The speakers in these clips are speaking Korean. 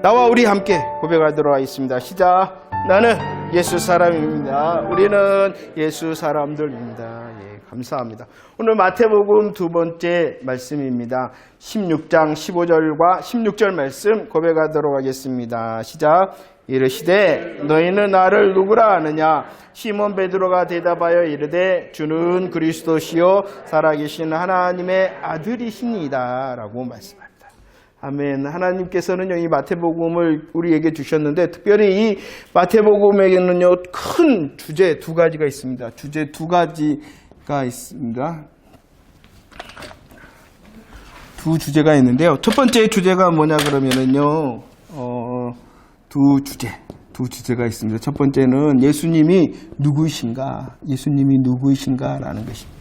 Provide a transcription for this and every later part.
나와 우리 함께 고백하도록 하겠습니다. 시작. 나는 예수 사람입니다. 우리는 예수 사람들입니다. 예, 감사합니다. 오늘 마태복음 두 번째 말씀입니다. 16장 15절과 16절 말씀 고백하도록 하겠습니다. 시작. 이르시되 너희는 나를 누구라 하느냐? 시몬 베드로가 대답하여 이르되 주는 그리스도시요 살아계신 하나님의 아들이시니이다 라고 말씀합니다. 아멘. 하나님께서는요, 이 마태복음을 우리에게 주셨는데, 특별히 이 마태복음에게는요, 큰 주제 두 가지가 있습니다. 주제 두 가지가 있습니다. 두 주제가 있는데요. 첫 번째 주제가 뭐냐 그러면은요, 두 주제가 있습니다. 첫 번째는 예수님이 누구이신가라는 것입니다.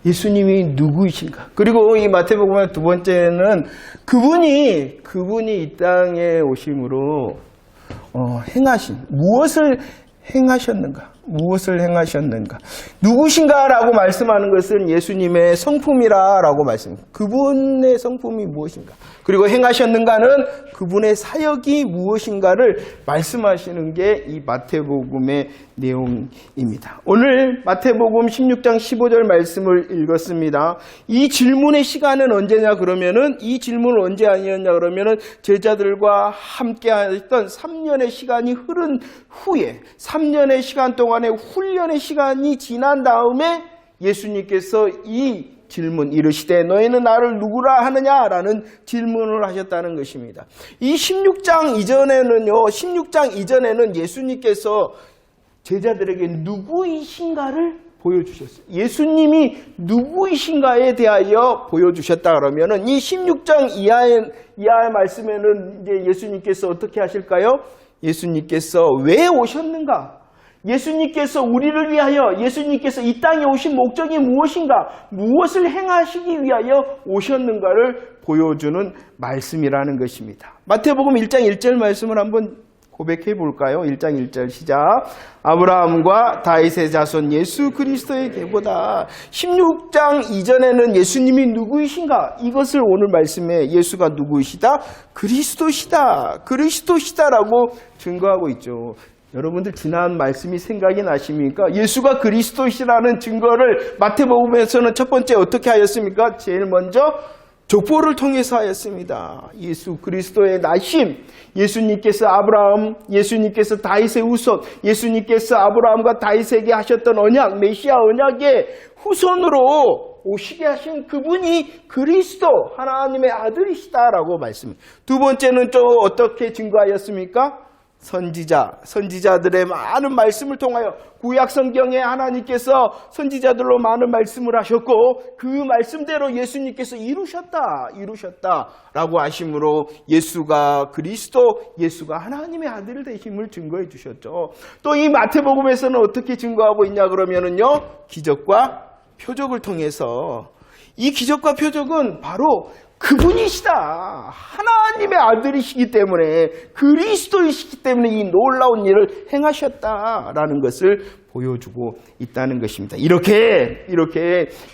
예수님이 누구이신가? 그리고 이 마태복음의 두 번째는 그분이 이 땅에 오심으로 무엇을 행하셨는가? 누구신가라고 말씀하는 것은 예수님의 성품이라고 말씀합니다. 그분의 성품이 무엇인가? 그리고 행하셨는가는 그분의 사역이 무엇인가를 말씀하시는 게 이 마태복음의 내용입니다. 오늘 마태복음 16장 15절 말씀을 읽었습니다. 이 질문의 시간은 언제냐 그러면은 이 질문은 언제 아니었냐 그러면은 제자들과 함께 했던 3년의 시간이 흐른 후에 3년의 시간 동안의 훈련의 시간이 지난 다음에 예수님께서 이 질문 이르시되 너희는 나를 누구라 하느냐라는 질문을 하셨다는 것입니다. 이 16장 이전에는 예수님께서 제자들에게 누구이신가를 보여주셨어요. 예수님이 누구이신가에 대하여 보여주셨다 그러면은 이 16장 이하의 말씀에는 이제 예수님께서 어떻게 하실까요? 예수님께서 왜 오셨는가? 예수님께서 우리를 위하여 예수님께서 이 땅에 오신 목적이 무엇인가? 무엇을 행하시기 위하여 오셨는가를 보여주는 말씀이라는 것입니다. 마태복음 1장 1절 말씀을 한번 고백해 볼까요? 1장 1절 시작. 아브라함과 다윗의 자손 예수 그리스도의 계보다. 16장 이전에는 예수님이 누구이신가? 이것을 오늘 말씀에 예수가 누구이시다? 그리스도시다라고 증거하고 있죠. 여러분들 지난 말씀이 생각이 나십니까? 예수가 그리스도시라는 증거를 마태복음에서는 첫 번째 어떻게 하였습니까? 제일 먼저 족보를 통해서 하였습니다. 예수 그리스도의 나심, 예수님께서 예수님께서 다윗의 후손, 예수님께서 아브라함과 다윗에게 하셨던 언약, 메시아 언약의 후손으로 오시게 하신 그분이 그리스도, 하나님의 아들이시다라고 말씀합니다. 두 번째는 또 어떻게 증거하였습니까? 선지자들의 많은 말씀을 통하여 구약 성경에 하나님께서 선지자들로 많은 말씀을 하셨고 그 말씀대로 예수님께서 이루셨다라고 하심으로 예수가 그리스도, 예수가 하나님의 아들 되심을 증거해 주셨죠. 또 이 마태복음에서는 어떻게 증거하고 있냐 그러면은요, 기적과 표적을 통해서 이 기적과 표적은 바로 그분이시다. 하나님의 아들이시기 때문에 그리스도이시기 때문에 이 놀라운 일을 행하셨다라는 것을 보여주고 있다는 것입니다. 이렇게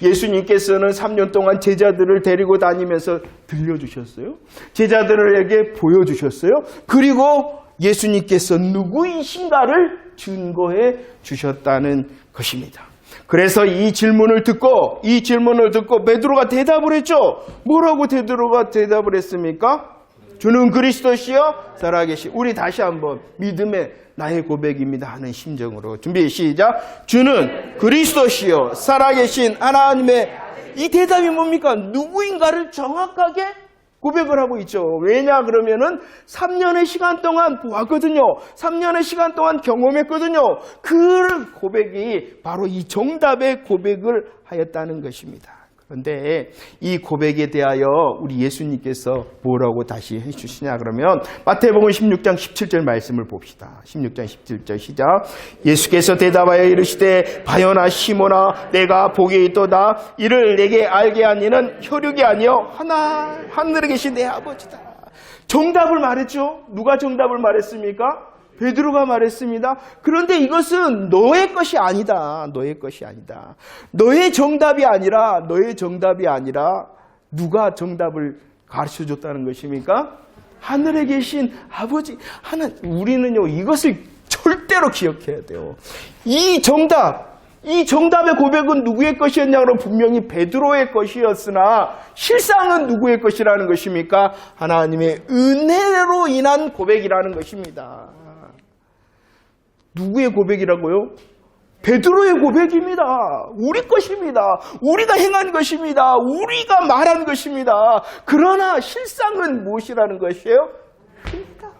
예수님께서는 3년 동안 제자들을 데리고 다니면서 들려주셨어요. 제자들에게 보여주셨어요. 그리고 예수님께서 누구이신가를 증거해 주셨다는 것입니다. 그래서 이 질문을 듣고 베드로가 대답을 했죠. 뭐라고 베드로가 대답을 했습니까? 주는 그리스도시요 살아계신. 우리 다시 한번 믿음의 나의 고백입니다 하는 심정으로 준비 시작. 주는 그리스도시요 살아계신 하나님의. 이 대답이 뭡니까? 누구인가를 정확하게 고백을 하고 있죠. 왜냐 그러면은 3년의 시간 동안 보았거든요. 3년의 시간 동안 경험했거든요. 그 고백이 바로 이 정답의 고백을 하였다는 것입니다. 그런데 이 고백에 대하여 우리 예수님께서 뭐라고 다시 해주시냐 그러면 마태복음 16장 17절 말씀을 봅시다. 16장 17절 시작. 예수께서 대답하여 이르시되 바요나 시몬아 내가 복이 있도다. 이를 내게 알게 한 이는 혈육이 아니요 하늘에 계신 내 아버지다. 정답을 말했죠. 누가 정답을 말했습니까? 베드로가 말했습니다. 그런데 이것은 너의 것이 아니다. 너의 정답이 아니라 누가 정답을 가르쳐줬다는 것입니까? 하늘에 계신 아버지 하나님. 우리는요, 이것을 절대로 기억해야 돼요. 이 정답의 고백은 누구의 것이었냐 그러면 분명히 베드로의 것이었으나 실상은 누구의 것이라는 것입니까? 하나님의 은혜로 인한 고백이라는 것입니다. 누구의 고백이라고요? 베드로의 고백입니다. 우리 것입니다. 우리가 행한 것입니다. 우리가 말한 것입니다. 그러나 실상은 무엇이라는 것이에요?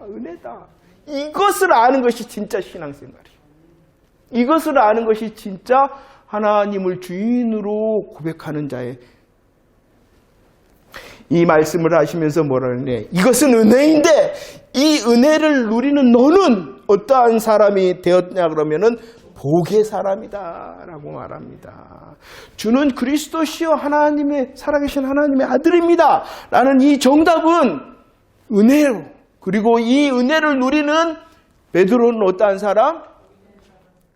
은혜다. 이것을 아는 것이 진짜 신앙생활이에요. 이것을 아는 것이 진짜 하나님을 주인으로 고백하는 자의, 이 말씀을 하시면서 뭐라 그러냐, 이것은 은혜인데 이 은혜를 누리는 너는 어떠한 사람이 되었냐 그러면은 복의 사람이다 라고 말합니다. 주는 그리스도시요 하나님의 살아계신 하나님의 아들입니다 라는 이 정답은 은혜로, 그리고 이 은혜를 누리는 베드로는 어떠한 사람?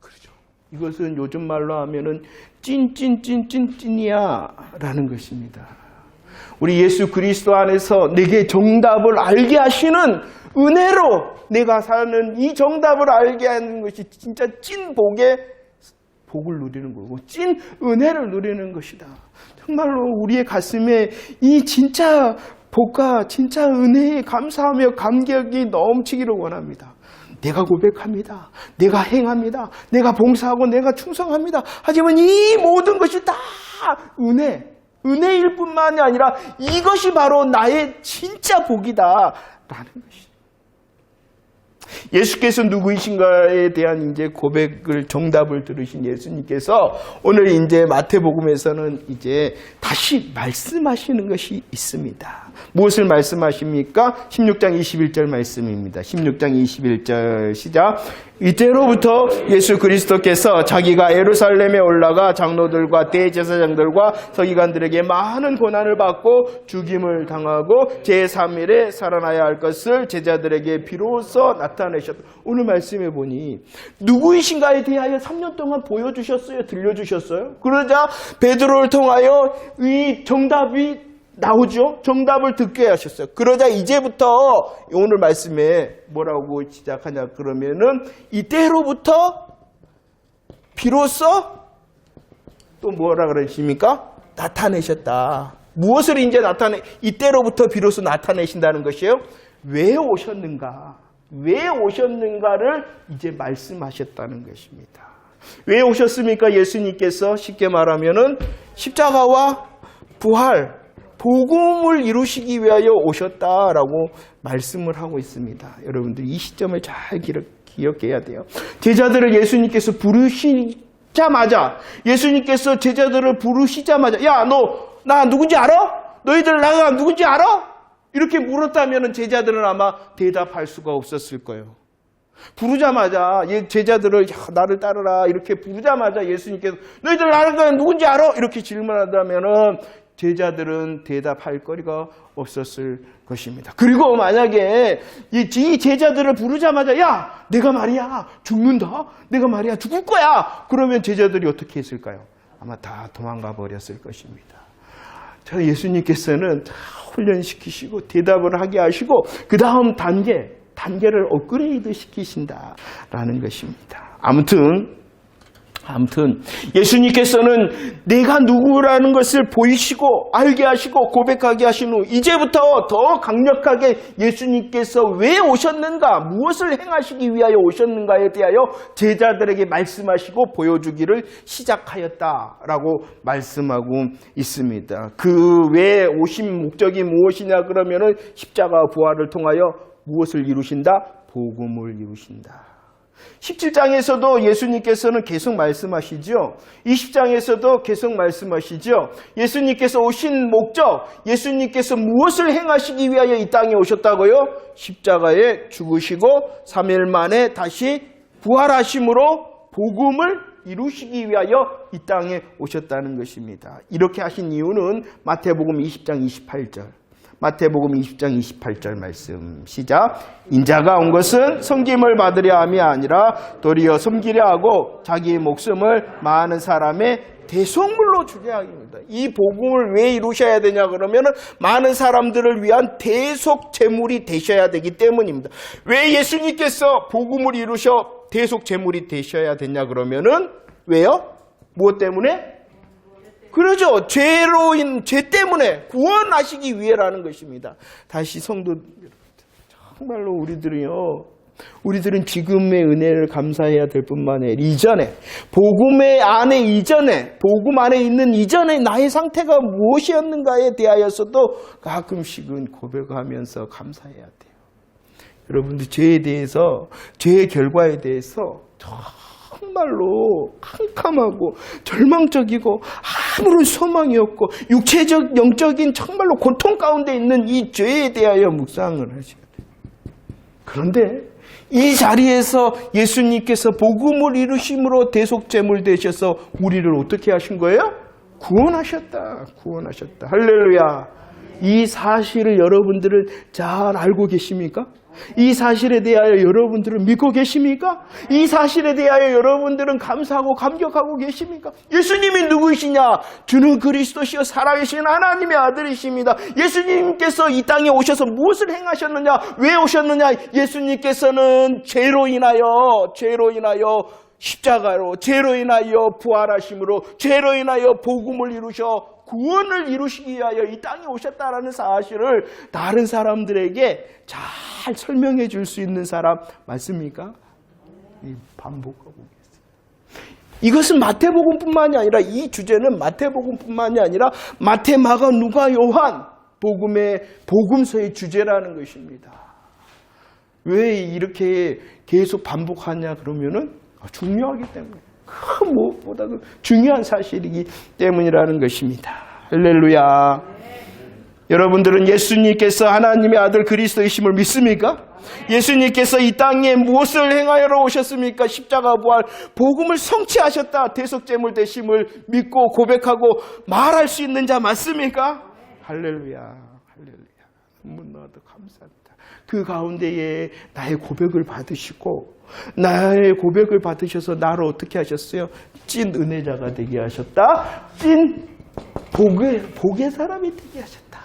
그렇죠. 이것은 요즘 말로 하면은 찐이야 라는 것입니다. 우리 예수 그리스도 안에서 내게 정답을 알게 하시는 은혜로 내가 사는 이 정답을 알게 하는 것이 진짜 찐 복을 누리는 거고 찐 은혜를 누리는 것이다. 정말로 우리의 가슴에 이 진짜 복과 진짜 은혜에 감사하며 감격이 넘치기를 원합니다. 내가 고백합니다. 내가 행합니다. 내가 봉사하고 내가 충성합니다. 하지만 이 모든 것이 다 은혜일 뿐만이 아니라 이것이 바로 나의 진짜 복이다 라는 것이죠. 예수께서 누구이신가에 대한 이제 고백을, 정답을 들으신 예수님께서 오늘 이제 마태복음에서는 이제 다시 말씀하시는 것이 있습니다. 무엇을 말씀하십니까? 16장 21절 말씀입니다. 16장 21절 시작. 이때로부터 예수 그리스도께서 자기가 예루살렘에 올라가 장로들과 대제사장들과 서기관들에게 많은 고난을 받고 죽임을 당하고 제3일에 살아나야 할 것을 제자들에게 비로소 나타내셨다. 오늘 말씀해 보니 누구이신가에 대하여 3년 동안 보여주셨어요? 들려주셨어요? 그러자 베드로를 통하여 이 정답이 나오죠. 정답을 듣게 하셨어요. 그러자 이제부터 오늘 말씀에 뭐라고 시작하냐 그러면은 이때로부터 비로소 또 뭐라 그러십니까? 나타내셨다. 무엇을 이제 이때로부터 비로소 나타내신다는 것이에요? 왜 오셨는가? 왜 오셨는가를 이제 말씀하셨다는 것입니다. 왜 오셨습니까? 예수님께서 쉽게 말하면은 십자가와 부활, 복음을 이루시기 위하여 오셨다라고 말씀을 하고 있습니다. 여러분들 이 시점을 잘 기억해야 돼요. 제자들을 예수님께서 부르시자마자, 예수님께서 제자들을 부르시자마자, 야, 너 나 누군지 알아? 너희들 나가 누군지 알아? 이렇게 물었다면 제자들은 아마 대답할 수가 없었을 거예요. 부르자마자 제자들을 나를 따르라 이렇게 부르자마자 예수님께서 너희들 나가 누군지 알아? 이렇게 질문한다면은 제자들은 대답할 거리가 없었을 것입니다. 그리고 만약에 이 제자들을 부르자마자 야, 내가 말이야 죽는다. 내가 말이야 죽을 거야. 그러면 제자들이 어떻게 했을까요? 아마 다 도망가 버렸을 것입니다. 저 예수님께서는 훈련시키시고 대답을 하게 하시고 그 다음 단계를 업그레이드 시키신다라는 것입니다. 아무튼 예수님께서는 내가 누구라는 것을 보이시고 알게 하시고 고백하게 하신 후 이제부터 더 강력하게 예수님께서 왜 오셨는가, 무엇을 행하시기 위하여 오셨는가에 대하여 제자들에게 말씀하시고 보여주기를 시작하였다라고 말씀하고 있습니다. 그 왜 오신 목적이 무엇이냐 그러면은 십자가 부활을 통하여 무엇을 이루신다? 복음을 이루신다. 17장에서도 예수님께서는 계속 말씀하시죠. 20장에서도 계속 말씀하시죠. 예수님께서 오신 목적, 예수님께서 무엇을 행하시기 위하여 이 땅에 오셨다고요? 십자가에 죽으시고 3일 만에 다시 부활하심으로 복음을 이루시기 위하여 이 땅에 오셨다는 것입니다. 이렇게 하신 이유는 마태복음 20장 28절. 마태복음 20장 28절 말씀 시작. 인자가 온 것은 섬김을 받으려 함이 아니라 도리어 섬기려 하고 자기 목숨을 많은 사람의 대속물로 주려 함입니다. 이 복음을 왜 이루셔야 되냐 그러면은 많은 사람들을 위한 대속 제물이 되셔야 되기 때문입니다. 왜 예수님께서 복음을 이루셔 대속 제물이 되셔야 되냐 그러면은 왜요? 무엇 때문에? 그러죠. 죄 때문에 구원하시기 위해라는 것입니다. 다시 성도 정말로 우리들은 지금의 은혜를 감사해야 될 뿐만 아니라 이전에 복음 안에 있는 이전에 나의 상태가 무엇이었는가에 대하여서도 가끔씩은 고백하면서 감사해야 돼요. 여러분들 죄에 대해서, 죄의 결과에 대해서 정말로 캄캄하고 절망적이고 아무런 소망이 없고 육체적, 영적인 정말로 고통 가운데 있는 이 죄에 대하여 묵상을 하셔야 돼요. 그런데 이 자리에서 예수님께서 복음을 이루심으로 대속제물 되셔서 우리를 어떻게 하신 거예요? 구원하셨다. 할렐루야. 이 사실을 여러분들은 잘 알고 계십니까? 이 사실에 대하여 여러분들은 믿고 계십니까? 이 사실에 대하여 여러분들은 감사하고 감격하고 계십니까? 예수님이 누구이시냐? 주는 그리스도시요 살아계신 하나님의 아들이십니다. 예수님께서 이 땅에 오셔서 무엇을 행하셨느냐? 왜 오셨느냐? 예수님께서는 죄로 인하여 십자가로, 죄로 인하여 부활하심으로, 죄로 인하여 복음을 이루셔 구원을 이루시기 위하여 이 땅에 오셨다라는 사실을 다른 사람들에게 잘 설명해 줄 수 있는 사람 맞습니까? 반복하고 계세요. 이것은 마태복음뿐만이 아니라 이 주제는 마태복음뿐만이 아니라 마태, 마가, 누가, 요한 복음서의 주제라는 것입니다. 왜 이렇게 계속 반복하냐 그러면은 중요하기 때문에. 그 무엇보다 중요한 사실이기 때문이라는 것입니다. 할렐루야. 여러분들은 예수님께서 하나님의 아들 그리스도이심을 믿습니까? 예수님께서 이 땅에 무엇을 행하여 오셨습니까? 십자가 부활, 복음을 성취하셨다. 대속제물 되심을 믿고 고백하고 말할 수 있는 자 맞습니까? 할렐루야. 너무나도 감사합니다. 그 가운데에 나의 고백을 받으셔서 나를 어떻게 하셨어요? 찐 은혜자가 되게 하셨다. 찐 복의 사람이 되게 하셨다.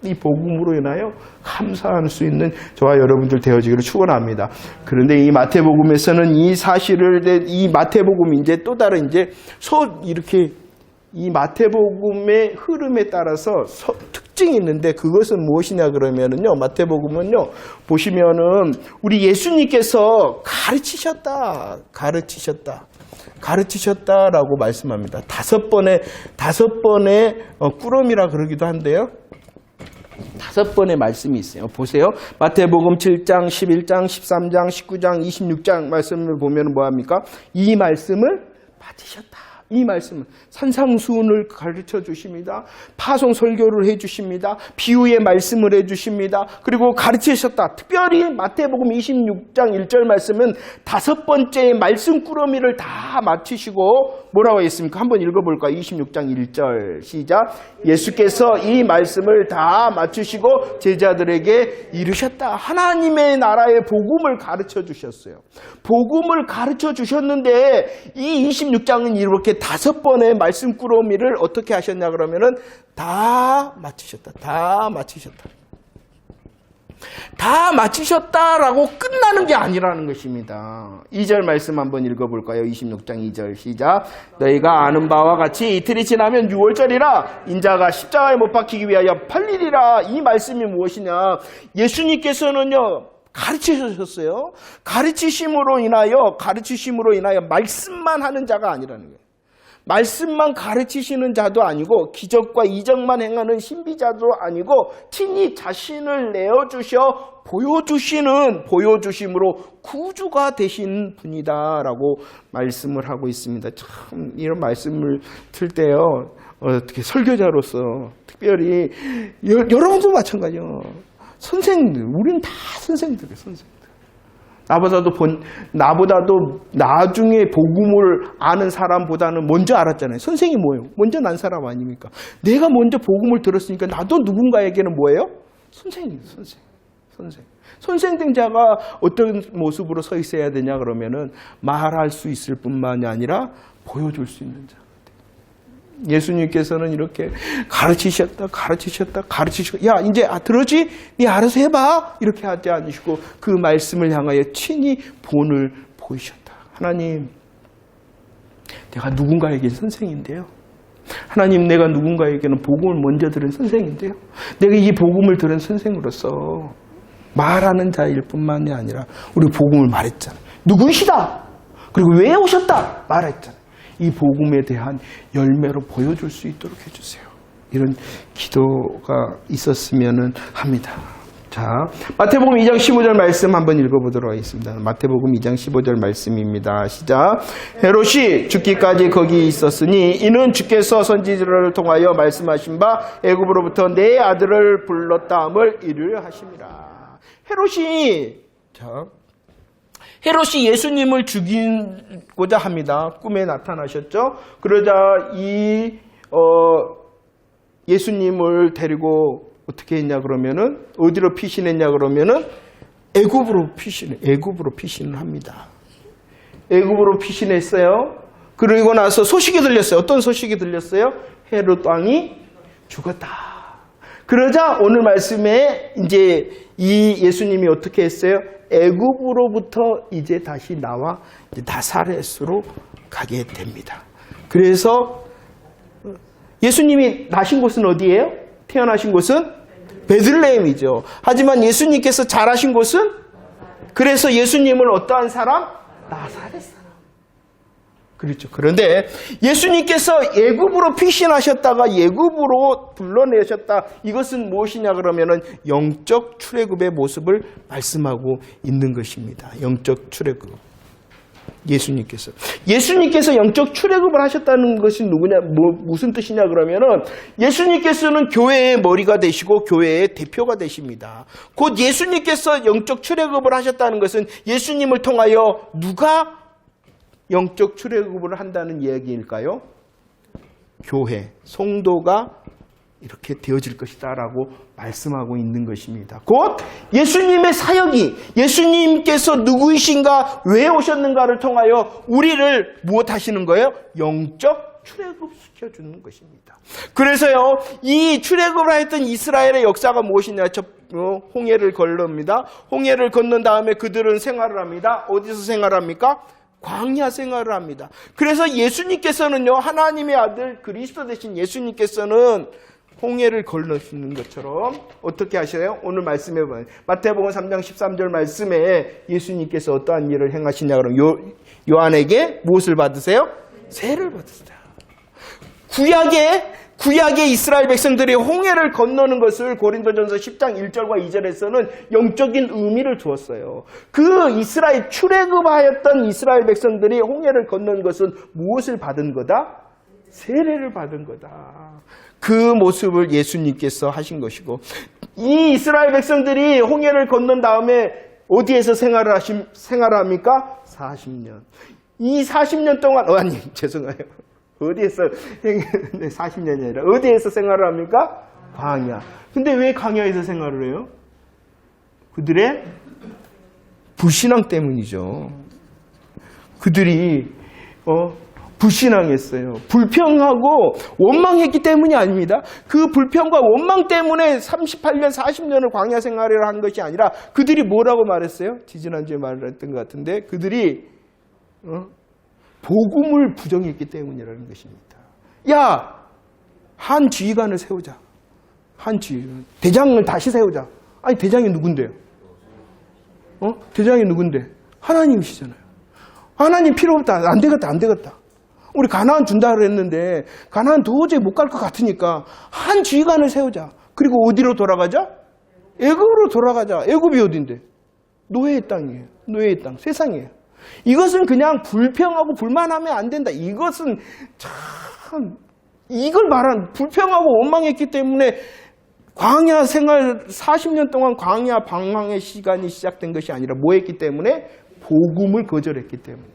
이 복음으로 인하여 감사할 수 있는 저와 여러분들 되어지기를 축원합니다. 그런데 이 마태복음에서는 이 사실을 이 마태복음 이제 또 다른 이렇게 이 마태복음의 흐름에 따라서 특징이 있는데 그것은 무엇이냐 그러면은요. 마태복음은요. 보시면은 우리 예수님께서 가르치셨다라고 말씀합니다. 다섯 번의 꾸러미라 그러기도 한데요. 5번의 말씀이 있어요. 보세요. 마태복음 7장, 11장, 13장, 19장, 26장 말씀을 보면 뭐합니까? 이 말씀을 받으셨다. 이 말씀은 산상수훈을 가르쳐 주십니다. 파송 설교를 해 주십니다. 비유의 말씀을 해 주십니다. 그리고 가르치셨다. 특별히 마태복음 26장 1절 말씀은 5번째 말씀 꾸러미를 다 맞추시고 뭐라고 했습니까? 한번 읽어볼까요? 26장 1절 시작. 예수께서 이 말씀을 다 맞추시고 제자들에게 이르셨다. 하나님의 나라의 복음을 가르쳐 주셨어요. 복음을 가르쳐 주셨는데 이 26장은 이렇게 5번의 말씀 꾸러미를 어떻게 하셨냐 그러면은 다 맞추셨다라고 끝나는 게 아니라는 것입니다. 2절 말씀 한번 읽어볼까요? 26장 2절 시작. 너희가 아는 바와 같이 이틀이 지나면 6월절이라 인자가 십자가에 못 박히기 위하여 팔리리라. 이 말씀이 무엇이냐? 예수님께서는요 가르치셨어요. 가르치심으로 인하여 말씀만 하는 자가 아니라는 거예요. 말씀만 가르치시는 자도 아니고 기적과 이적만 행하는 신비자도 아니고 친히 자신을 내어주셔 보여주심으로 구주가 되신 분이다라고 말씀을 하고 있습니다. 참 이런 말씀을 들 때요 어떻게 설교자로서 특별히 여러분도 마찬가지요. 선생님들, 우리는 다 선생님들이에요. 나보다도 나중에 복음을 아는 사람보다는 먼저 알았잖아요. 선생이 뭐예요? 먼저 난 사람 아닙니까? 내가 먼저 복음을 들었으니까 나도 누군가에게는 뭐예요? 선생이에요, 선생. 선생된 자가 어떤 모습으로 서 있어야 되냐 그러면은 말할 수 있을 뿐만이 아니라 보여줄 수 있는 자. 예수님께서는 이렇게 가르치셨다. 야, 이제 들었지? 네 알아서 해봐. 이렇게 하지 않으시고 그 말씀을 향하여 친히 본을 보이셨다. 하나님, 내가 누군가에게 선생인데요. 하나님, 내가 누군가에게는 복음을 먼저 들은 선생인데요. 내가 이 복음을 들은 선생으로서 말하는 자일 뿐만이 아니라 우리 복음을 말했잖아요. 누구이시다. 그리고 왜 오셨다. 말했잖아요. 이 복음에 대한 열매로 보여줄 수 있도록 해주세요. 이런 기도가 있었으면 합니다. 자, 마태복음 2장 15절 말씀 한번 읽어보도록 하겠습니다. 마태복음 2장 15절 말씀입니다. 시작. 헤롯이 죽기까지 거기 있었으니 이는 주께서 선지자를 통하여 말씀하신 바 애굽으로부터 내 아들을 불렀다함을 이를 하심이라. 헤롯이 예수님을 죽이고자 합니다. 꿈에 나타나셨죠. 그러자 예수님을 데리고 어떻게 했냐 그러면은 어디로 피신했냐 그러면은 애굽으로 피신을 합니다. 애굽으로 피신했어요. 그리고 나서 소식이 들렸어요. 어떤 소식이 들렸어요? 헤롯 왕이 죽었다. 그러자 오늘 말씀에 이제 이 예수님이 어떻게 했어요? 애굽으로부터 이제 다시 나와 이제 나사렛으로 가게 됩니다. 그래서 예수님이 나신 곳은 어디예요? 태어나신 곳은 베들레헴이죠. 하지만 예수님께서 자라신 곳은, 그래서 예수님을 어떠한 사람? 나사렛 사람. 그렇죠. 그런데 예수님께서 애굽으로 피신하셨다가 애굽으로 불러내셨다. 이것은 무엇이냐 그러면은 영적 출애굽의 모습을 말씀하고 있는 것입니다. 영적 출애굽. 예수님께서 영적 출애굽을 하셨다는 것이 무슨 뜻이냐 그러면은 예수님께서는 교회의 머리가 되시고 교회의 대표가 되십니다. 곧 예수님께서 영적 출애굽을 하셨다는 것은 예수님을 통하여 누가 영적 출애굽을 한다는 이야기일까요? 교회, 성도가 이렇게 되어질 것이다라고 말씀하고 있는 것입니다. 곧 예수님의 사역이, 예수님께서 누구이신가, 왜 오셨는가를 통하여 우리를 무엇 하시는 거예요? 영적 출애굽 시켜주는 것입니다. 그래서요, 이 출애굽을 했던 이스라엘의 역사가 무엇이냐? 홍해를 건넙니다. 홍해를 건넌 다음에 그들은 생활을 합니다. 어디서 생활합니까? 광야 생활을 합니다. 그래서 예수님께서는요, 하나님의 아들 그리스도 되신 예수님께서는 홍해를 건너시는 것처럼 어떻게 하셔요? 오늘 말씀해 보면 마태복음 3장 13절 말씀에 예수님께서 어떠한 일을 행하시냐 그러면 요한에게 무엇을 받으세요? 세를 받으시다. 구약의 이스라엘 백성들이 홍해를 건너는 것을 고린도전서 10장 1절과 2절에서는 영적인 의미를 두었어요. 그 이스라엘 출애굽하였던 이스라엘 백성들이 홍해를 건넌 것은 무엇을 받은 거다? 세례를 받은 거다. 그 모습을 예수님께서 하신 것이고, 이 이스라엘 백성들이 홍해를 건넌 다음에 어디에서 생활합니까? 40년. 이 40년 동안, 죄송해요. 어디에서, 40년이 아니라, 어디에서 생활을 합니까? 광야. 근데 왜 광야에서 생활을 해요? 그들의 불신앙 때문이죠. 그들이, 불신앙했어요. 불평하고 원망했기 때문이 아닙니다. 그 불평과 원망 때문에 38년, 40년을 광야 생활을 한 것이 아니라 그들이 뭐라고 말했어요? 지지난주에 말을 했던 것 같은데 그들이 복음을 부정했기 때문이라는 것입니다. 야, 한 지휘관을 세우자. 대장을 다시 세우자. 아니, 대장이 누군데요? 대장이 누군데? 하나님이시잖아요. 하나님 필요 없다. 안 되겠다. 우리 가나안 준다 그랬는데 가나안 도저히 못 갈 것 같으니까 한 지휘관을 세우자. 그리고 어디로 돌아가자? 애굽으로 돌아가자. 애굽이 어딘데? 노예의 땅이에요. 노예의 땅, 세상이에요. 이것은 그냥 불평하고 불만하면 안 된다. 이것은 참 이걸 말한 불평하고 원망했기 때문에 광야 생활 40년 동안 광야 방황의 시간이 시작된 것이 아니라 뭐 했기 때문에? 복음을 거절했기 때문에.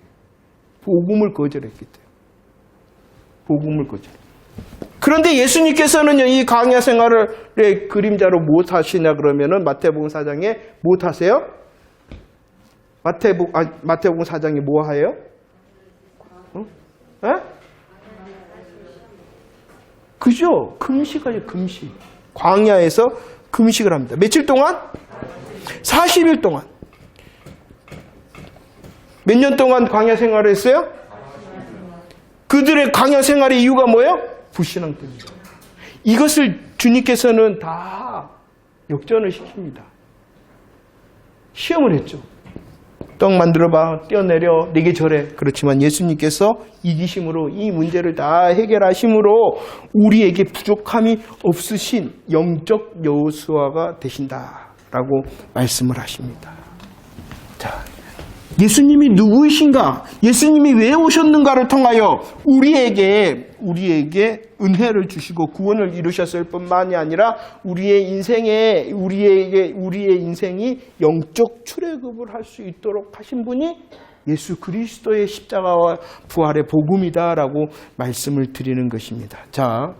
그런데 예수님께서는요, 이 광야 생활의 그림자로 무엇 하시냐 그러면은 마태복음 4장에 무엇 하세요? 마태복음 4장에 뭐 하예요? 에? 그죠? 금식하죠, 금식. 광야에서 금식을 합니다. 며칠 동안? 40일 동안. 몇 년 동안 광야 생활을 했어요? 그들의 광야 생활의 이유가 뭐예요? 불신앙 때문에. 이것을 주님께서는 다 역전을 시킵니다. 시험을 했죠. 떡 만들어봐, 뛰어내려, 내게 절해. 그렇지만 예수님께서 이기심으로 이 문제를 다 해결하심으로 우리에게 부족함이 없으신 영적 여호수아가 되신다라고 말씀을 하십니다. 자, 예수님이 누구이신가? 예수님이 왜 오셨는가를 통하여 우리에게 은혜를 주시고 구원을 이루셨을 뿐만이 아니라 우리의 인생이 영적 출애굽을 할 수 있도록 하신 분이 예수 그리스도의 십자가와 부활의 복음이다라고 말씀을 드리는 것입니다. 자,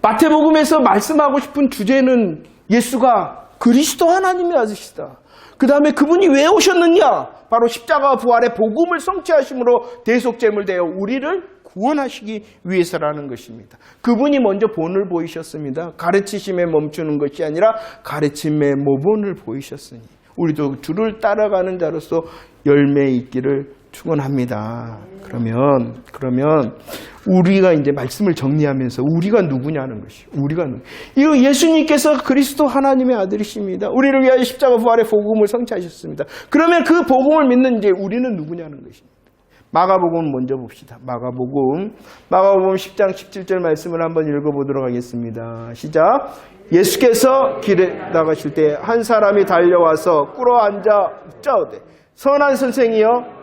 마태복음에서 말씀하고 싶은 주제는 예수가 그리스도 하나님의 아들이시다. 그 다음에 그분이 왜 오셨느냐? 바로 십자가와 부활의 복음을 성취하심으로 대속제물 되어 우리를 구원하시기 위해서라는 것입니다. 그분이 먼저 본을 보이셨습니다. 가르치심에 멈추는 것이 아니라 가르침의 모본을 보이셨으니 우리도 주를 따라가는 자로서 열매 있기를 축원합니다. 그러면 우리가 이제 말씀을 정리하면서 우리가 누구냐는 것이 이거 예수님께서 그리스도 하나님의 아들이십니다. 우리를 위하여 십자가 부활의 복음을 성취하셨습니다. 그러면 그 복음을 믿는 이제 우리는 누구냐는 것입니다. 마가복음 먼저 봅시다. 마가복음 10장 17절 말씀을 한번 읽어보도록 하겠습니다. 시작. 예수께서 길에 나가실 때 한 사람이 달려와서 꿇어앉아 묻자오되 선한 선생이여.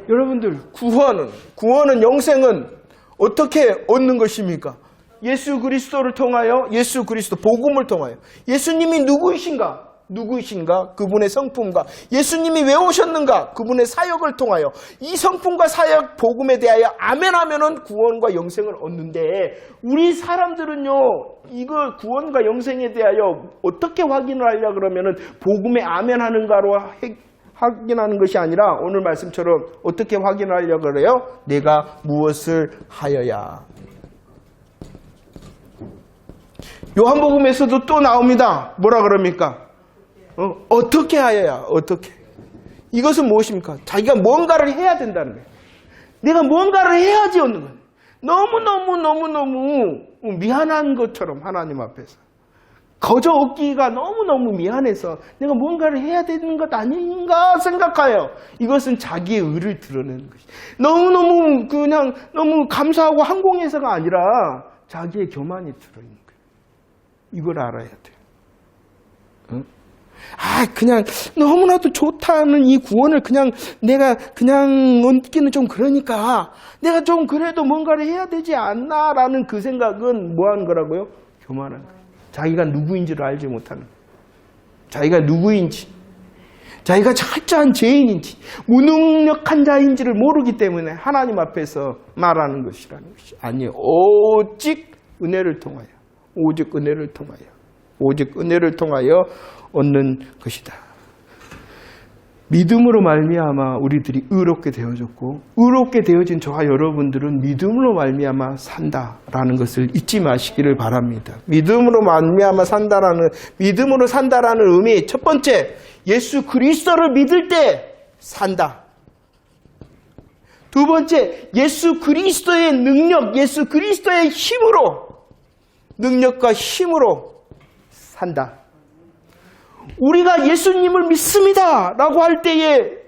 여러분들 구원은 영생은 어떻게 얻는 것입니까? 예수 그리스도를 통하여 예수 그리스도 복음을 통하여 예수님이 누구이신가? 그분의 성품과 예수님이 왜 오셨는가? 그분의 사역을 통하여 이 성품과 사역 복음에 대하여 아멘하면은 구원과 영생을 얻는데 우리 사람들은요 이거 구원과 영생에 대하여 어떻게 확인을 하려 그러면은 복음에 아멘하는가로 확인하는 것이 아니라 오늘 말씀처럼 어떻게 확인하려고 그래요? 내가 무엇을 하여야. 요한복음에서도 또 나옵니다. 뭐라 그럽니까? 어떻게 하여야. 어떻게. 이것은 무엇입니까? 자기가 뭔가를 해야 된다는 거예요. 내가 뭔가를 해야지 얻는 거예요. 너무너무 미안한 것처럼 하나님 앞에서. 거저 얻기가 너무너무 미안해서 내가 뭔가를 해야 되는 것 아닌가 생각하여 이것은 자기의 의를 드러내는 것이 너무 감사하고 항공해서가 아니라 자기의 교만이 들어있는 거예요. 이걸 알아야 돼요. 응? 그냥 너무나도 좋다는 이 구원을 내가 얻기는 좀 그러니까 내가 좀 그래도 뭔가를 해야 되지 않나라는 그 생각은 뭐 하는 거라고요? 교만한 거예요. 자기가 누구인지를 알지 못하는 거예요. 자기가 누구인지, 자기가 철저한 죄인인지, 무능력한 자인지를 모르기 때문에 하나님 앞에서 말하는 것이라는 것이 아니에요. 오직 은혜를 통하여 얻는 것이다. 믿음으로 말미암아 우리들이 의롭게 되어졌고 의롭게 되어진 저와 여러분들은 믿음으로 말미암아 산다라는 것을 잊지 마시기를 바랍니다. 믿음으로 산다라는 의미 첫 번째, 예수 그리스도를 믿을 때 산다. 두 번째, 예수 그리스도의 능력, 예수 그리스도의 능력과 힘으로 산다. 우리가 예수님을 믿습니다 라고 할 때에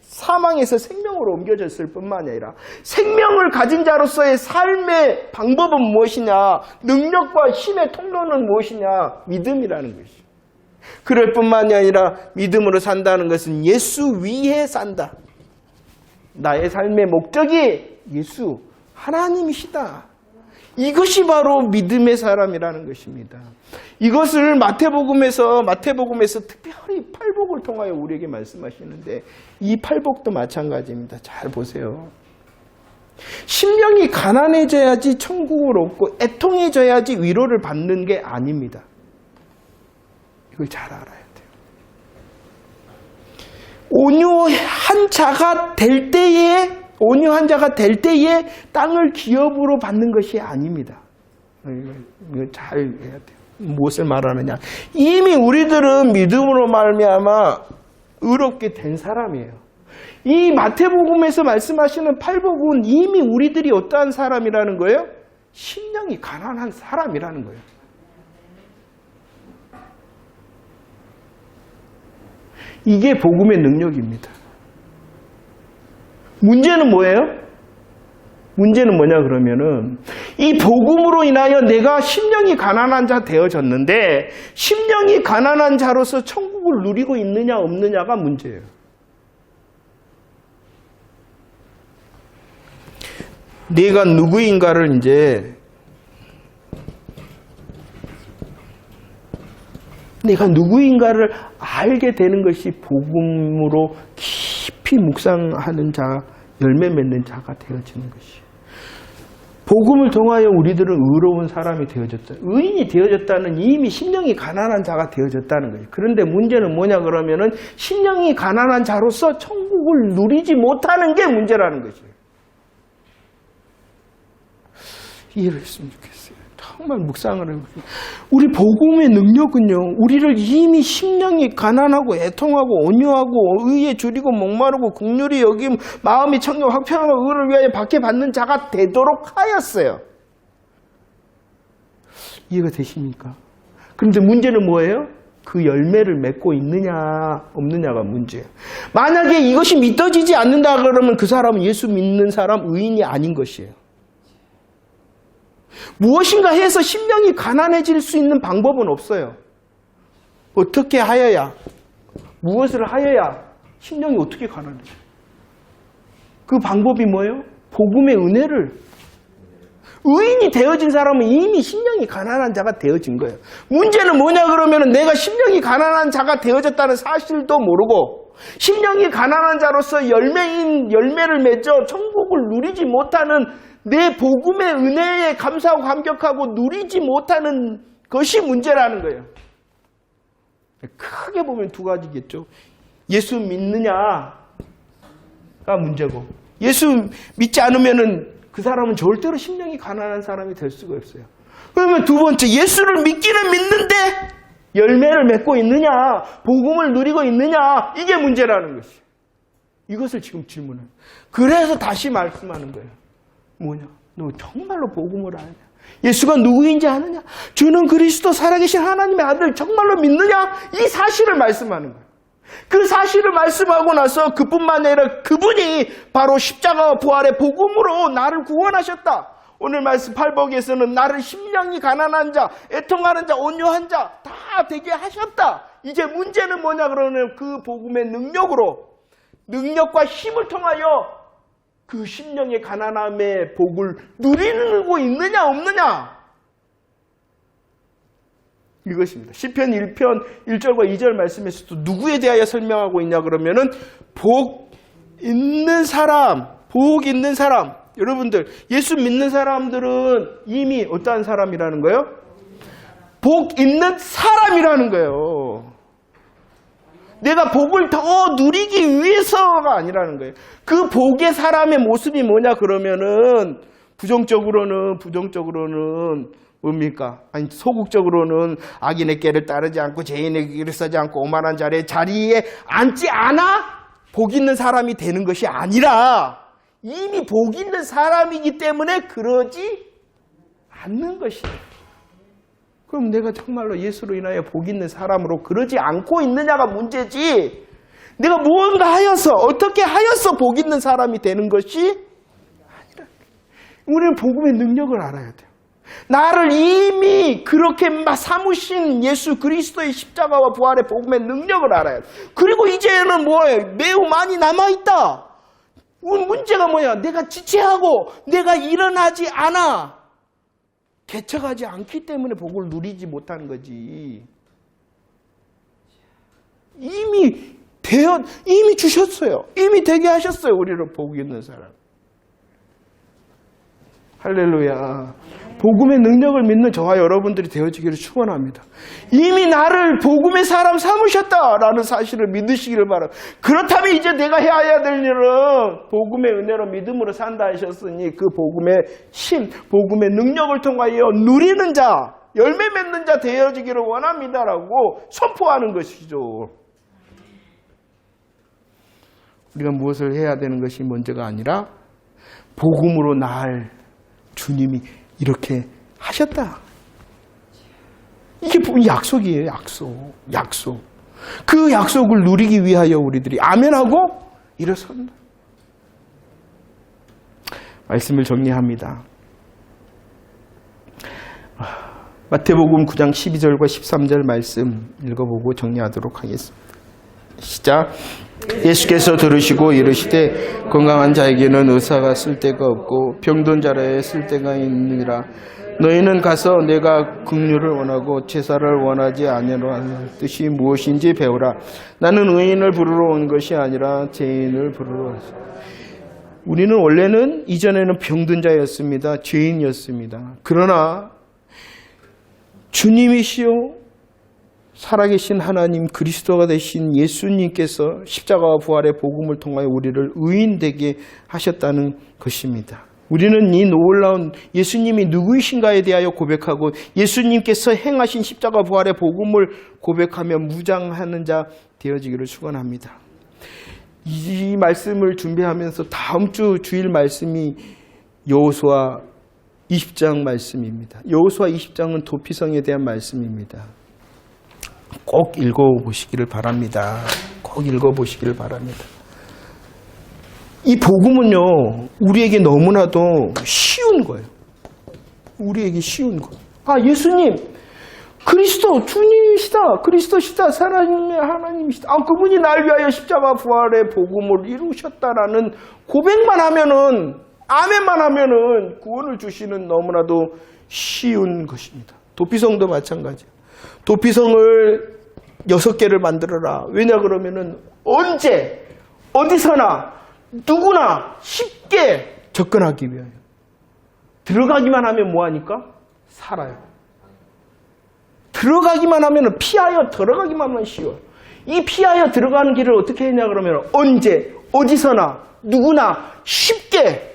사망에서 생명으로 옮겨졌을 뿐만 아니라 생명을 가진 자로서의 삶의 방법은 무엇이냐, 능력과 힘의 통로는 무엇이냐, 믿음이라는 것이죠. 그럴 뿐만이 아니라 믿음으로 산다는 것은 예수 위에 산다. 나의 삶의 목적이 예수 하나님이시다. 이것이 바로 믿음의 사람이라는 것입니다. 이것을 마태복음에서 특별히 팔복을 통하여 우리에게 말씀하시는데 이 팔복도 마찬가지입니다. 잘 보세요. 심령이 가난해져야지 천국을 얻고 애통해져야지 위로를 받는 게 아닙니다. 이걸 잘 알아야 돼요. 온유한 자가 될 때에 땅을 기업으로 받는 것이 아닙니다. 이거 잘 해야 돼요. 무엇을 말하느냐? 이미 우리들은 믿음으로 말미암아 의롭게 된 사람이에요. 이 마태복음에서 말씀하시는 팔복은 이미 우리들이 어떠한 사람이라는 거예요? 심령이 가난한 사람이라는 거예요. 이게 복음의 능력입니다. 문제는 뭐예요? 문제는 뭐냐 그러면은 이 복음으로 인하여 내가 심령이 가난한 자 되어졌는데 심령이 가난한 자로서 천국을 누리고 있느냐 없느냐가 문제예요. 내가 누구인가를 이제 내가 누구인가를 알게 되는 것이 복음으로 깊이 묵상하는 자, 열매 맺는 자가 되어지는 것이에요. 복음을 통하여 우리들은 의로운 사람이 되어졌다. 의인이 되어졌다는 이미 심령이 가난한 자가 되어졌다는 거예요. 그런데 문제는 뭐냐 그러면은 심령이 가난한 자로서 천국을 누리지 못하는 게 문제라는 것이에요. 이해를 했으면 좋겠어요. 정말 묵상을 해보세요. 우리 복음의 능력은요, 우리를 이미 심령이 가난하고 애통하고 온유하고 의에 줄이고 목마르고 긍휼히 여김 마음이 청결 확평하고 의를 위하여 박해받는 자가 되도록 하였어요. 이해가 되십니까? 그런데 문제는 뭐예요? 그 열매를 맺고 있느냐 없느냐가 문제예요. 만약에 이것이 믿어지지 않는다 그러면 그 사람은 예수 믿는 사람 의인이 아닌 것이에요. 무엇인가 해서 심령이 가난해질 수 있는 방법은 없어요. 어떻게 하여야, 무엇을 하여야 심령이 어떻게 가난해져요? 그 방법이 뭐예요? 복음의 은혜를. 의인이 되어진 사람은 이미 심령이 가난한 자가 되어진 거예요. 문제는 뭐냐 그러면 내가 심령이 가난한 자가 되어졌다는 사실도 모르고 심령이 가난한 자로서 열매를 맺어 천국을 누리지 못하는 내 복음의 은혜에 감사하고 감격하고 누리지 못하는 것이 문제라는 거예요. 크게 보면 두 가지겠죠. 예수 믿느냐가 문제고 예수 믿지 않으면은 그 사람은 절대로 심령이 가난한 사람이 될 수가 없어요. 그러면 두 번째, 예수를 믿기는 믿는데 열매를 맺고 있느냐, 복음을 누리고 있느냐, 이게 문제라는 것이에요. 이것을 지금 질문해요. 그래서 다시 말씀하는 거예요. 뭐냐? 너 정말로 복음을 아느냐? 예수가 누구인지 아느냐? 주는 그리스도 살아계신 하나님의 아들 정말로 믿느냐? 이 사실을 말씀하는 거예요. 그 사실을 말씀하고 나서 그뿐만 아니라 그분이 바로 십자가와 부활의 복음으로 나를 구원하셨다. 오늘 말씀 팔복에서는 나를 심령이 가난한 자, 애통하는 자, 온유한 자 다 되게 하셨다. 이제 문제는 뭐냐 그러면 그 복음의 능력과 힘을 통하여 그 심령의 가난함의 복을 누리고 있느냐 없느냐. 이것입니다. 시편 1편 1절과 2절 말씀에서도 누구에 대하여 설명하고 있냐 그러면은 복 있는 사람. 여러분들 예수 믿는 사람들은 이미 어떠한 사람이라는 거예요? 복 있는 사람이라는 거예요. 내가 복을 더 누리기 위해서가 아니라는 거예요. 그 복의 사람의 모습이 뭐냐 그러면은 부정적으로는 뭡니까? 아니 소극적으로는 악인의 꾀를 따르지 않고 죄인의 길을 쓰지 않고 오만한 자리에 앉지 않아 복 있는 사람이 되는 것이 아니라 이미 복 있는 사람이기 때문에 그러지 않는 것이에요. 그럼 내가 정말로 예수로 인하여 복 있는 사람으로 그러지 않고 있느냐가 문제지, 내가 무언가 하여서 어떻게 하여서 복 있는 사람이 되는 것이 아니라, 우리는 복음의 능력을 알아야 돼요. 나를 이미 그렇게 삼으신 예수 그리스도의 십자가와 부활의 복음의 능력을 알아야 돼. 그리고 이제는 뭐예요? 매우 많이 남아있다. 문제가 뭐야? 내가 지체하고 내가 일어나지 않아. 개척하지 않기 때문에 복을 누리지 못하는 거지. 이미 주셨어요. 이미 되게 하셨어요. 우리를 복 있는 사람. 할렐루야. 복음의 능력을 믿는 저와 여러분들이 되어지기를 축원합니다. 이미 나를 복음의 사람 삼으셨다라는 사실을 믿으시기를 바랍니다. 그렇다면 이제 내가 해야 될 일은 복음의 은혜로 믿음으로 산다 하셨으니 그 복음의 힘, 복음의 능력을 통하여 누리는 자, 열매 맺는 자 되어지기를 원합니다라고 선포하는 것이죠. 우리가 무엇을 해야 되는 것이 문제가 아니라 복음으로 날 주님이 이렇게 하셨다. 이게 약속이에요. 약속. 그 약속을 누리기 위하여 우리들이 아멘하고 일어선다. 말씀을 정리합니다. 마태복음 9장 12절과 13절 말씀 읽어보고 정리하도록 하겠습니다. 시작. 예수께서 들으시고 이르시되 건강한 자에게는 의사가 쓸데가 없고 병든 자라에 쓸데가 있느니라. 너희는 가서 내가 긍휼을 원하고 제사를 원하지 아니하는 뜻이 무엇인지 배우라. 나는 의인을 부르러 온 것이 아니라 죄인을 부르러 왔습니다. 우리는 원래는 이전에는 병든 자였습니다. 죄인이었습니다. 그러나 주님이시요 살아계신 하나님 그리스도가 되신 예수님께서 십자가와 부활의 복음을 통하여 우리를 의인 되게 하셨다는 것입니다. 우리는 이 놀라운 예수님이 누구이신가에 대하여 고백하고 예수님께서 행하신 십자가 부활의 복음을 고백하며 무장하는 자 되어지기를 축원합니다. 이 말씀을 준비하면서 다음 주 주일 말씀이 여호수아 20장 말씀입니다. 여호수아 20장은 도피성에 대한 말씀입니다. 꼭 읽어보시기를 바랍니다. 꼭 읽어보시기를 바랍니다. 이 복음은요, 우리에게 너무나도 쉬운 거예요. 우리에게 쉬운 거. 아, 예수님, 그리스도, 주님이시다. 그리스도시다. 하나님이시다. 아, 그분이 날 위하여 십자가 부활의 복음을 이루셨다라는 고백만 하면은, 아멘만 하면은 구원을 주시는 너무나도 쉬운 것입니다. 도피성도 마찬가지예요. 도피성을 6개를 만들어라. 왜냐 그러면은 언제 어디서나 누구나 쉽게 접근하기 위하여. 들어가기만 하면 뭐하니까? 살아요. 들어가기만 하면 피하여 들어가기만 하면 쉬워요. 이 피하여 들어가는 길을 어떻게 했냐 그러면 언제 어디서나 누구나 쉽게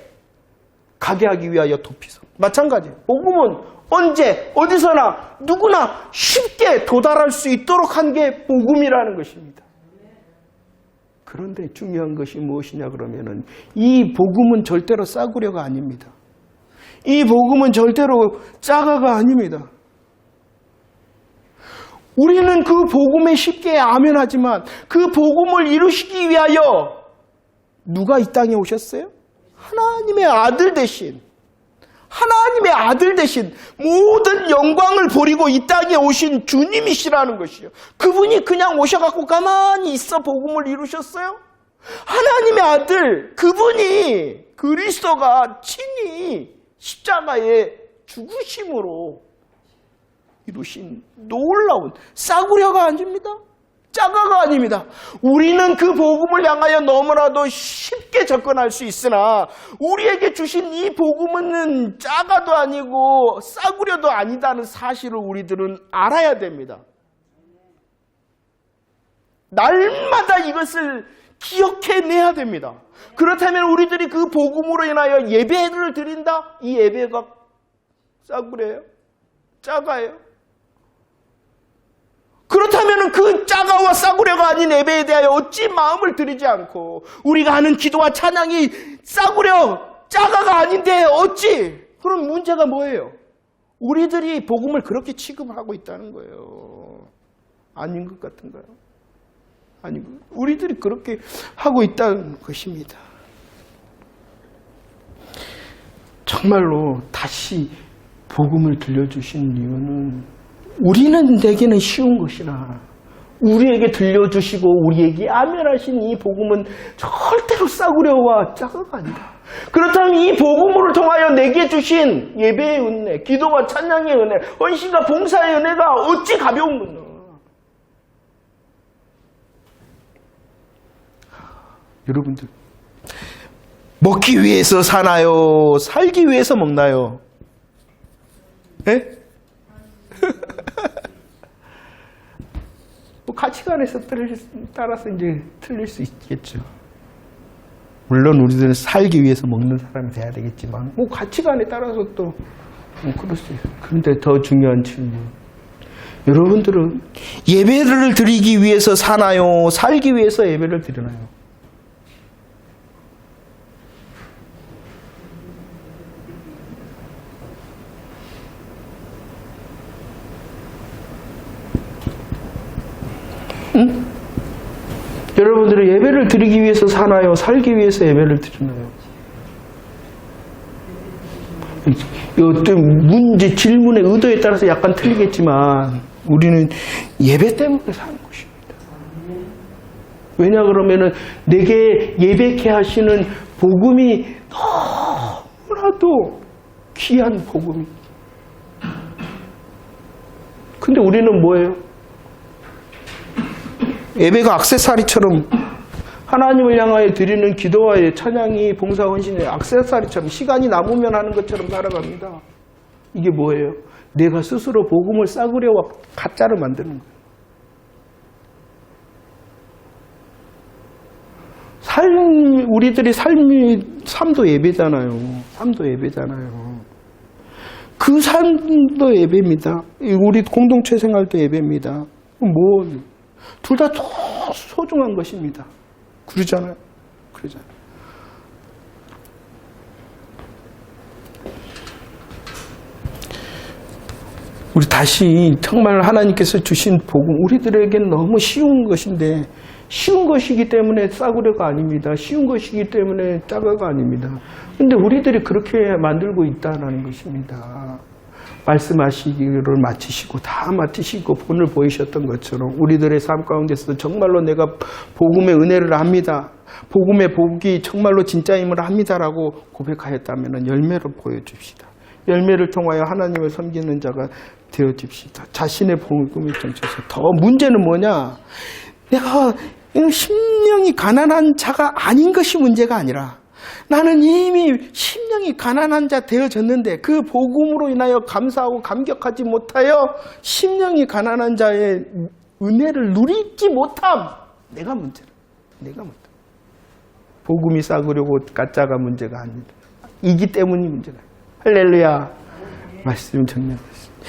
가게 하기 위하여 도피성. 마찬가지예요. 복음은 언제 어디서나 누구나 쉽게 도달할 수 있도록 한 게 복음이라는 것입니다. 그런데 중요한 것이 무엇이냐 그러면은 이 복음은 절대로 싸구려가 아닙니다. 이 복음은 절대로 짜가가 아닙니다. 우리는 그 복음에 쉽게 아멘하지만 그 복음을 이루시기 위하여 누가 이 땅에 오셨어요? 하나님의 아들 대신 하나님의 아들 대신 모든 영광을 버리고 이 땅에 오신 주님이시라는 것이요. 그분이 그냥 오셔갖고 가만히 있어 복음을 이루셨어요? 하나님의 아들, 그분이 그리스도가 친히 십자가에 죽으심으로 이루신 놀라운 싸구려가 아닙니다. 짜가가 아닙니다. 우리는 그 복음을 향하여 너무나도 쉽게 접근할 수 있으나 우리에게 주신 이 복음은 짜가도 아니고 싸구려도 아니다는 사실을 우리들은 알아야 됩니다. 날마다 이것을 기억해내야 됩니다. 그렇다면 우리들이 그 복음으로 인하여 예배를 드린다? 이 예배가 싸구려예요? 짜가예요? 그렇다면 그 짜가와 싸구려가 아닌 예배에 대하여 어찌 마음을 들이지 않고 우리가 하는 기도와 찬양이 싸구려, 짜가가 아닌데 어찌? 그럼 문제가 뭐예요? 우리들이 복음을 그렇게 취급하고 있다는 거예요. 아닌 것 같은가요? 아니고 우리들이 그렇게 하고 있다는 것입니다. 정말로 다시 복음을 들려주신 이유는 우리는 내게는 쉬운 것이나 우리에게 들려주시고 우리에게 아멘하신 이 복음은 절대로 싸구려와 짜가가 아니다. 그렇다면 이 복음을 통하여 내게 주신 예배의 은혜, 기도와 찬양의 은혜, 헌신과 봉사의 은혜가 어찌 가벼운 건가? 여러분들 먹기 위해서 사나요? 살기 위해서 먹나요? 예? 뭐 가치관에서 따라서 이제 틀릴 수 있겠죠. 물론 우리들은 살기 위해서 먹는 사람이 돼야 되겠지만, 뭐 가치관에 따라서 또 그럴 수 있어요. 그런데 더 중요한 질문. 여러분들은 예배를 드리기 위해서 사나요? 살기 위해서 예배를 드리나요? 응? 여러분들은 예배를 드리기 위해서 사나요? 살기 위해서 예배를 드리나요? 이 어떤 문제, 질문의 의도에 따라서 약간 틀리겠지만 우리는 예배 때문에 사는 것입니다. 왜냐 그러면은 내게 예배케 하시는 복음이 너무나도 귀한 복음이. 근데 우리는 뭐예요? 예배가 액세서리처럼 하나님을 향하여 드리는 기도와 찬양이 봉사 헌신의 액세서리처럼 시간이 남으면 하는 것처럼 살아갑니다. 이게 뭐예요? 내가 스스로 복음을 싸구려 가짜로 만드는 거예요. 우리들의 삶도 예배잖아요. 삶도 예배잖아요. 그 삶도 예배입니다. 우리 공동체 생활도 예배입니다. 둘 다 소중한 것입니다. 그러잖아요. 우리 다시 정말 하나님께서 주신 복음, 우리들에겐 너무 쉬운 것인데, 쉬운 것이기 때문에 싸구려가 아닙니다. 쉬운 것이기 때문에 짜가가 아닙니다. 근데 우리들이 그렇게 만들고 있다는 것입니다. 말씀하시기를 마치시고 다 마치시고 본을 보이셨던 것처럼 우리들의 삶 가운데서 정말로 내가 복음의 은혜를 압니다. 복음의 복이 정말로 진짜임을 합니다라고 고백하였다면 열매를 보여줍시다. 열매를 통하여 하나님을 섬기는 자가 되어집시다. 자신의 복음에 정쳐서. 더 문제는 뭐냐? 내가 심령이 가난한 자가 아닌 것이 문제가 아니라 나는 이미 심령이 가난한 자 되어졌는데 그 복음으로 인하여 감사하고 감격하지 못하여 심령이 가난한 자의 은혜를 누리지 못함. 내가 문제다. 복음이 싸구려고 가짜가 문제가 아닙니다. 이기 때문이 문제다. 할렐루야. 말씀 정리하겠습니다.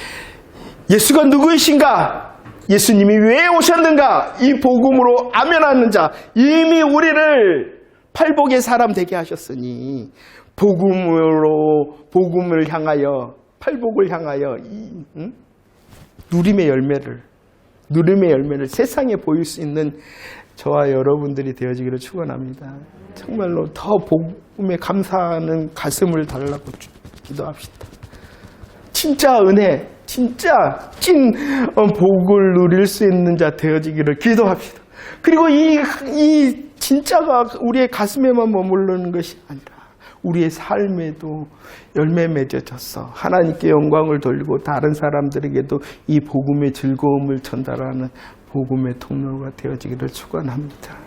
예수가 누구이신가? 예수님이 왜 오셨는가? 이 복음으로 아멘하는 자, 이미 우리를 팔복의 사람 되게 하셨으니 복음을 향하여, 팔복을 향하여 누림의 열매를 세상에 보일 수 있는 저와 여러분들이 되어지기를 축원합니다. 정말로 더 복음에 감사하는 가슴을 달라고 기도합시다. 진짜 은혜, 진짜 찐 복을 누릴 수 있는 자 되어지기를 기도합시다. 그리고 이 진짜가 우리의 가슴에만 머무르는 것이 아니라 우리의 삶에도 열매 맺어져서 하나님께 영광을 돌리고 다른 사람들에게도 이 복음의 즐거움을 전달하는 복음의 통로가 되어지기를 축원합니다.